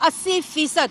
80%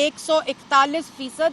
141%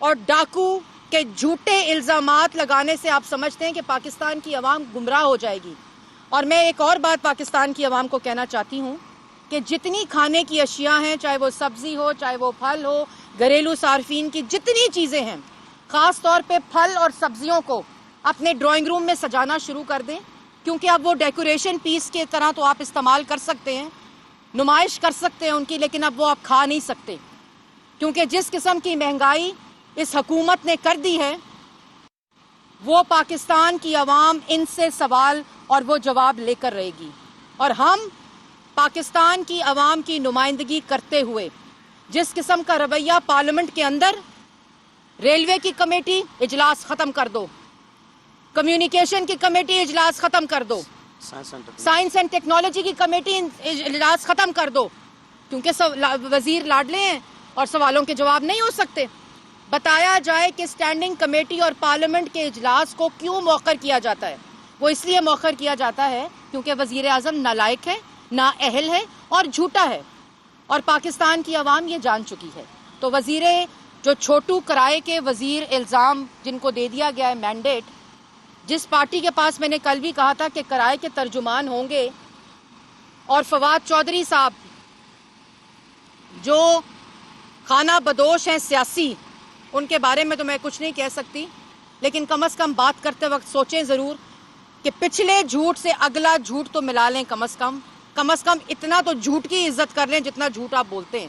اور ڈاکو کے جھوٹے الزامات لگانے سے آپ سمجھتے ہیں کہ پاکستان کی عوام گمراہ ہو جائے گی. اور میں ایک اور بات پاکستان کی عوام کو کہنا چاہتی ہوں کہ جتنی کھانے کی اشیاء ہیں، چاہے وہ سبزی ہو، چاہے وہ پھل ہو، گھریلو صارفین کی جتنی چیزیں ہیں، خاص طور پہ پھل اور سبزیوں کو اپنے ڈرائنگ روم میں سجانا شروع کر دیں، کیونکہ اب وہ ڈیکوریشن پیس کے طرح تو آپ استعمال کر سکتے ہیں، نمائش کر سکتے ہیں ان کی، لیکن اب وہ آپ کھا نہیں سکتے، کیونکہ جس قسم کی مہنگائی اس حکومت نے کر دی ہے، وہ پاکستان کی عوام ان سے سوال اور وہ جواب لے کر رہے گی. اور ہم پاکستان کی عوام کی نمائندگی کرتے ہوئے جس قسم کا رویہ پارلیمنٹ کے اندر، ریلوے کی کمیٹی اجلاس ختم کر دو، کمیونیکیشن کی کمیٹی اجلاس ختم کر دو، سائنس اینڈ ٹیکنالوجی کی کمیٹی اجلاس ختم کر دو، کیونکہ وزیر لاڈلے ہیں اور سوالوں کے جواب نہیں ہو سکتے. بتایا جائے کہ اسٹینڈنگ کمیٹی اور پارلیمنٹ کے اجلاس کو کیوں مؤخر کیا جاتا ہے. وہ اس لیے مؤخر کیا جاتا ہے کیونکہ وزیر اعظم نالائق ہے، نااہل ہے اور جھوٹا ہے، اور پاکستان کی عوام یہ جان چکی ہے. تو وزیر جو چھوٹو کرائے کے وزیر الزام جن کو دے دیا گیا ہے مینڈیٹ، جس پارٹی کے پاس میں نے کل بھی کہا تھا کہ کرائے کے ترجمان ہوں گے، اور فواد چودھری صاحب جو خانہ بدوش ہیں سیاسی، ان کے بارے میں تو میں کچھ نہیں کہہ سکتی، لیکن کم از کم بات کرتے وقت سوچیں ضرور کہ پچھلے جھوٹ سے اگلا جھوٹ تو ملا لیں، کم از کم اتنا تو جھوٹ کی عزت کر لیں جتنا جھوٹ آپ بولتے ہیں.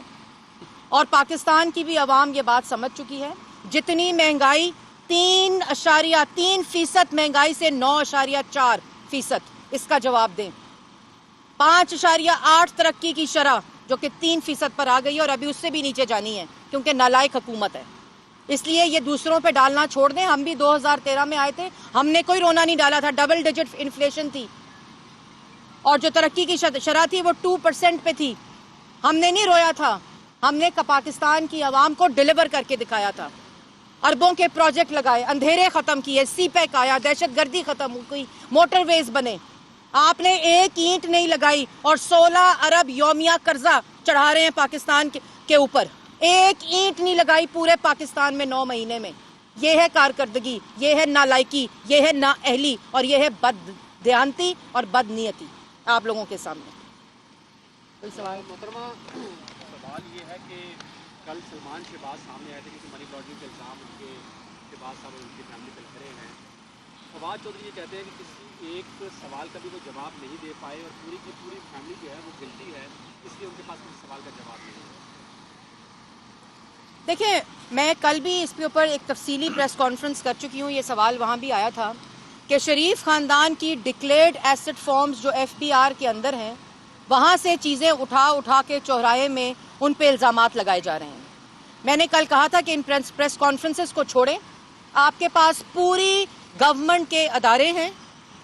اور پاکستان کی بھی عوام یہ بات سمجھ چکی ہے، جتنی مہنگائی 3.3% مہنگائی سے 9.4% اس کا جواب دیں. 5.8 ترقی کی شرح جو کہ 3% پر آ گئی ہے اور ابھی اس سے بھی نیچے جانی ہے کیونکہ نالائق حکومت ہے. اس لیے یہ دوسروں پہ ڈالنا چھوڑ دیں. ہم بھی 2013 میں آئے تھے، ہم نے کوئی رونا نہیں ڈالا تھا، ڈبل ڈیجٹ انفلیشن تھی، اور جو ترقی کی شرح تھی وہ 2% پہ تھی. ہم نے نہیں رویا تھا، ہم نے پاکستان کی عوام کو ڈیلیور کر کے دکھایا تھا. اربوں کے پروجیکٹ لگائے، اندھیرے ختم کیے، سی پیک آیا، دہشت گردی ختم ہوئی، موٹر ویز بنے. آپ نے ایک اینٹ نہیں لگائی اور 16 ارب یومیہ قرضہ چڑھا رہے ہیں پاکستان کے اوپر. ایک اینٹ نہیں لگائی پورے پاکستان میں 9 مہینے میں. یہ ہے کارکردگی، یہ ہے نالائکی، یہ ہے نااہلی، اور یہ ہے بد دیانتی اور بد نیتی آپ لوگوں کے سامنے. کوئی سوال؟ محترمہ، سوال یہ ہے کہ کل سلمان شہباز سامنے آئے تھے کہ منی لانڈرنگ کے الزام ان کے شہباز صاحب اور ان کی فیملی پہ لگ رہے ہیں. فواد چودھری یہ کہتے ہیں کہ کسی ایک سوال کا بھی وہ جواب نہیں دے پائے اور پوری کی پوری فیملی جو ہے وہ گلٹی ہے، اس لیے ان کے پاس کسی سوال کا جواب نہیں ہے. دیکھیں، میں کل بھی اس کے اوپر ایک تفصیلی پریس کانفرنس کر چکی ہوں. یہ سوال وہاں بھی آیا تھا کہ شریف خاندان کی ڈکلیئرڈ ایسٹ فارمز جو ایف بی آر کے اندر ہیں، وہاں سے چیزیں اٹھا کے چوراہے میں ان پہ الزامات لگائے جا رہے ہیں. میں نے کل کہا تھا کہ ان پریس کانفرنسز کو چھوڑیں. آپ کے پاس پوری گورنمنٹ کے ادارے ہیں،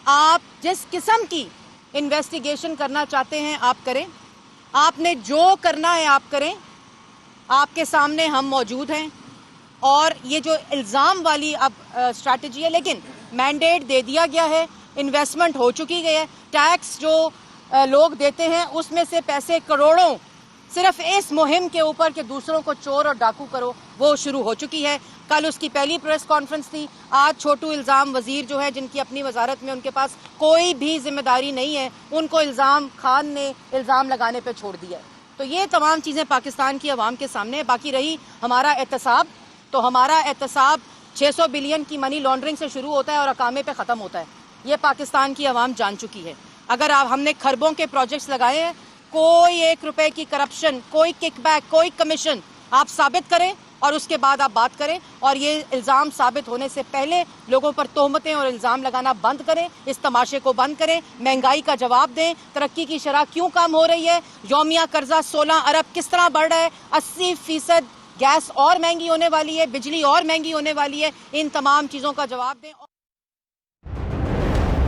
آپ جس قسم کی انویسٹیگیشن کرنا چاہتے ہیں آپ کریں، آپ نے جو کرنا ہے آپ کریں. آپ کے سامنے ہم موجود ہیں. اور یہ جو الزام والی اب اسٹریٹجی ہے، لیکن مینڈیٹ دے دیا گیا ہے، انویسٹمنٹ ہو چکی گئی ہے، ٹیکس جو لوگ دیتے ہیں اس میں سے پیسے کروڑوں صرف اس مہم کے اوپر کہ دوسروں کو چور اور ڈاکو کرو، وہ شروع ہو چکی ہے. کل اس کی پہلی پریس کانفرنس تھی. آج چھوٹو الزام وزیر جو ہے، جن کی اپنی وزارت میں ان کے پاس کوئی بھی ذمہ داری نہیں ہے، ان کو الزام خان نے الزام لگانے پہ چھوڑ دیا ہے. تو یہ تمام چیزیں پاکستان کی عوام کے سامنے. باقی رہی ہمارا احتساب، تو ہمارا احتساب 600 بلین کی منی لانڈرنگ سے شروع ہوتا ہے اور اقامے پہ ختم ہوتا ہے. یہ پاکستان کی عوام جان چکی ہے. اگر ہم نے کھربوں کے پروجیکٹس لگائے ہیں، کوئی 1 روپے کی کرپشن، کوئی کک بیک، کوئی کمیشن آپ ثابت کریں اور اس کے بعد آپ بات کریں. اور یہ الزام ثابت ہونے سے پہلے لوگوں پر تہمتیں اور الزام لگانا بند کریں. اس تماشے کو بند کریں. مہنگائی کا جواب دیں. ترقی کی شرح کیوں کم ہو رہی ہے؟ یومیہ قرضہ 16 ارب کس طرح بڑھ رہا ہے؟ 80% گیس اور مہنگی ہونے والی ہے، بجلی اور مہنگی ہونے والی ہے. ان تمام چیزوں کا جواب دیں.